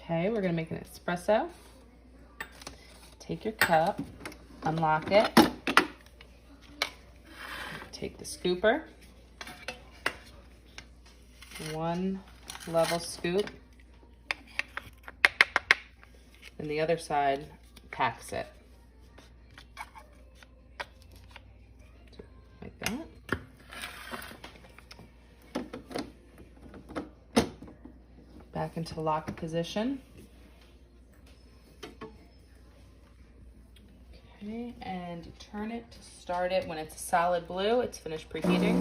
Okay, we're gonna make an espresso. Take your cup, unlock it, take the scooper, one level scoop, and the other side packs it. Like that. Back into lock position. Okay, and you turn it to start it. When it's a solid blue, it's finished preheating.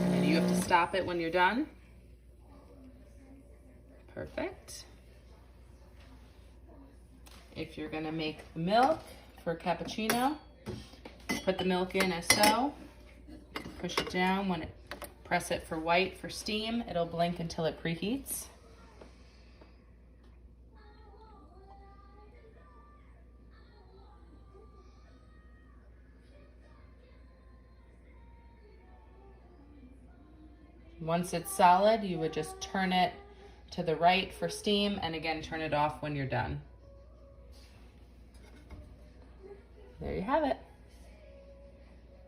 And then you have to stop it when you're done. Perfect. If you're gonna make the milk for a cappuccino, put the milk in as so, push it down. When it press it for white for steam, it'll blink until it preheats. Once it's solid, you would just turn it to the right for steam and again turn it off when you're done. There you have it.